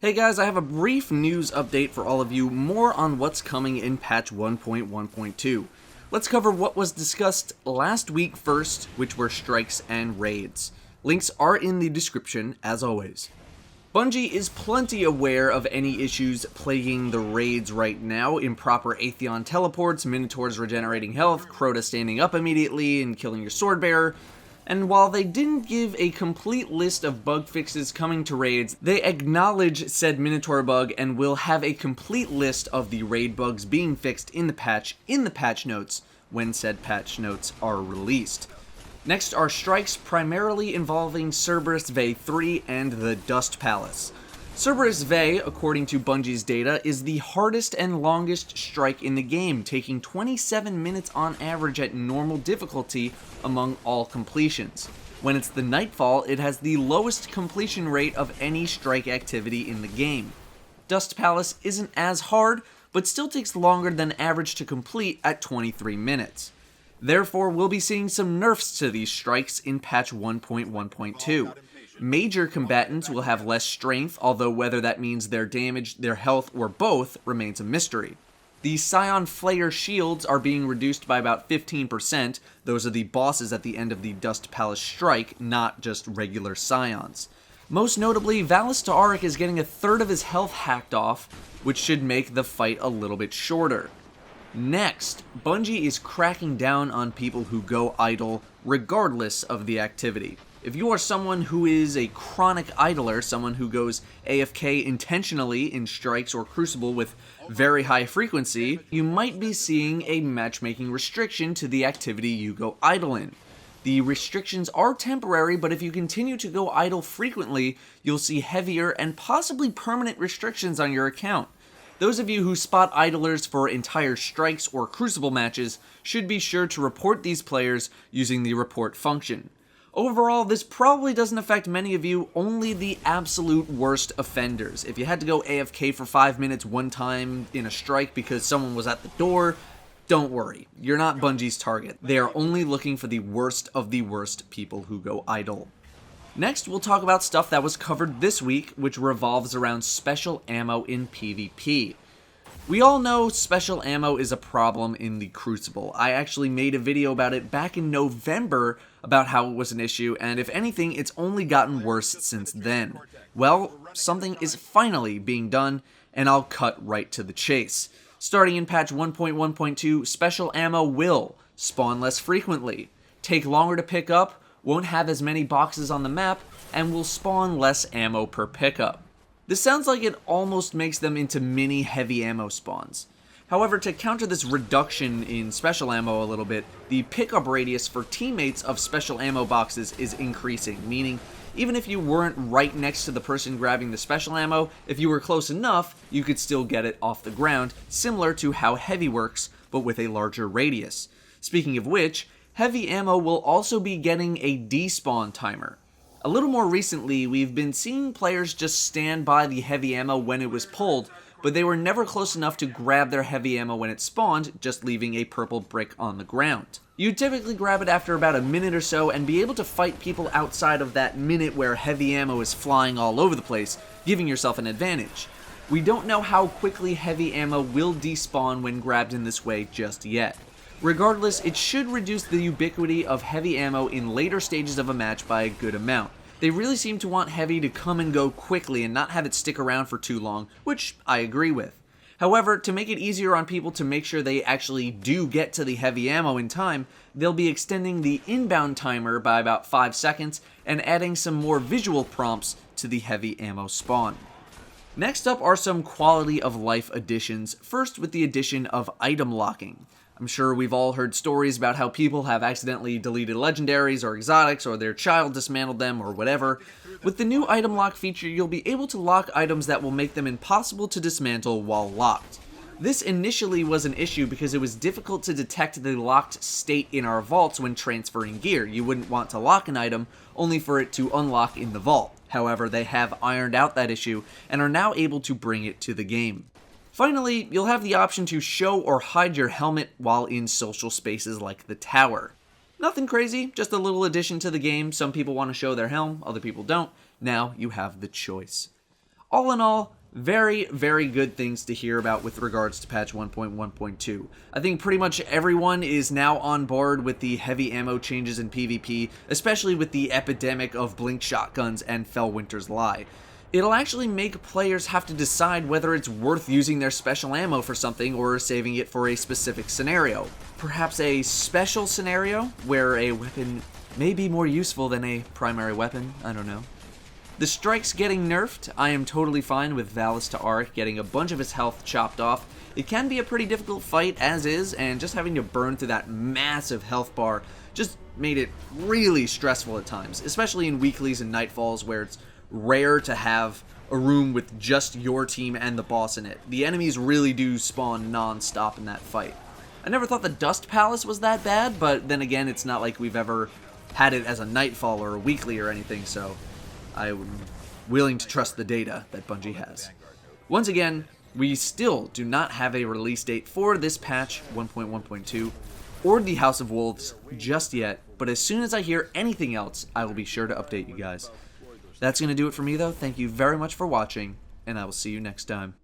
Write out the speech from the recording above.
Hey guys, I have a brief news update for all of you, more on what's coming in patch 1.1.2. Let's cover what was discussed last week first, which were strikes and raids. Links are in the description, as always. Bungie is plenty aware of any issues plaguing the raids right now: improper Atheon teleports, Minotaurs regenerating health, Crota standing up immediately and killing your swordbearer. And while they didn't give a complete list of bug fixes coming to raids, they acknowledge said Minotaur bug and will have a complete list of the raid bugs being fixed in the patch notes when said patch notes are released. Next are strikes primarily involving Cerberus Vae 3 and the Dust Palace. Cerberus Vae, according to Bungie's data, is the hardest and longest strike in the game, taking 27 minutes on average at normal difficulty among all completions. When it's the Nightfall, it has the lowest completion rate of any strike activity in the game. Dust Palace isn't as hard, but still takes longer than average to complete at 23 minutes. Therefore, we'll be seeing some nerfs to these strikes in patch 1.1.2. Major combatants will have less strength, although whether that means their damage, their health, or both remains a mystery. The Scion Flayer shields are being reduced by about 15%. Those are the bosses at the end of the Dust Palace strike, not just regular Scions. Most notably, Valis Ta'aurc is getting a third of his health hacked off, which should make the fight a little bit shorter. Next, Bungie is cracking down on people who go idle regardless of the activity. If you are someone who is a chronic idler, someone who goes AFK intentionally in strikes or crucible with very high frequency, you might be seeing a matchmaking restriction to the activity you go idle in. The restrictions are temporary, but if you continue to go idle frequently, you'll see heavier and possibly permanent restrictions on your account. Those of you who spot idlers for entire strikes or crucible matches should be sure to report these players using the report function. Overall, this probably doesn't affect many of you, only the absolute worst offenders. If you had to go AFK for 5 minutes one time in a strike because someone was at the door, don't worry, you're not Bungie's target. They are only looking for the worst of the worst people who go idle. Next, we'll talk about stuff that was covered this week, which revolves around special ammo in PvP. We all know special ammo is a problem in the Crucible. I actually made a video about it back in November about how it was an issue, and if anything, it's only gotten worse since then. Well, something is finally being done, and I'll cut right to the chase. Starting in patch 1.1.2, special ammo will spawn less frequently, take longer to pick up, won't have as many boxes on the map, and will spawn less ammo per pickup. This sounds like it almost makes them into mini heavy ammo spawns. However, to counter this reduction in special ammo a little bit, the pickup radius for teammates of special ammo boxes is increasing, meaning even if you weren't right next to the person grabbing the special ammo, if you were close enough, you could still get it off the ground, similar to how heavy works, but with a larger radius. Speaking of which, heavy ammo will also be getting a despawn timer. A little more recently, we've been seeing players just stand by the heavy ammo when it was pulled, but they were never close enough to grab their heavy ammo when it spawned, just leaving a purple brick on the ground. You'd typically grab it after about a minute or so and be able to fight people outside of that minute where heavy ammo is flying all over the place, giving yourself an advantage. We don't know how quickly heavy ammo will despawn when grabbed in this way just yet. Regardless, it should reduce the ubiquity of heavy ammo in later stages of a match by a good amount. They really seem to want heavy to come and go quickly and not have it stick around for too long, which I agree with. However, to make it easier on people to make sure they actually do get to the heavy ammo in time, they'll be extending the inbound timer by about 5 seconds and adding some more visual prompts to the heavy ammo spawn. Next up are some quality of life additions, first with the addition of item locking. I'm sure we've all heard stories about how people have accidentally deleted legendaries or exotics, or their child dismantled them, or whatever. With the new item lock feature, you'll be able to lock items that will make them impossible to dismantle while locked. This initially was an issue because it was difficult to detect the locked state in our vaults when transferring gear. You wouldn't want to lock an item only for it to unlock in the vault. However, they have ironed out that issue and are now able to bring it to the game. Finally, you'll have the option to show or hide your helmet while in social spaces like the tower. Nothing crazy, just a little addition to the game. Some people want to show their helm, other people don't. Now you have the choice. All in all, very, very good things to hear about with regards to patch 1.1.2. I think pretty much everyone is now on board with the heavy ammo changes in PvP, especially with the epidemic of blink shotguns and Fellwinter's Lie. It'll actually make players have to decide whether it's worth using their special ammo for something or saving it for a specific scenario. Perhaps a special scenario where a weapon may be more useful than a primary weapon, I don't know. The strikes getting nerfed, I am totally fine with Valis to Auric getting a bunch of his health chopped off. It can be a pretty difficult fight as is, and just having to burn through that massive health bar just made it really stressful at times, especially in weeklies and nightfalls where it's rare to have a room with just your team and the boss in it. The enemies really do spawn non-stop in that fight. I never thought the Dust Palace was that bad, but then again, it's not like we've ever had it as a nightfall or a weekly or anything, so I'm willing to trust the data that Bungie has. Once again, we still do not have a release date for this patch 1.1.2 or the House of Wolves just yet, but as soon as I hear anything else, I will be sure to update you guys. That's going to do it for me though. Thank you very much for watching, and I will see you next time.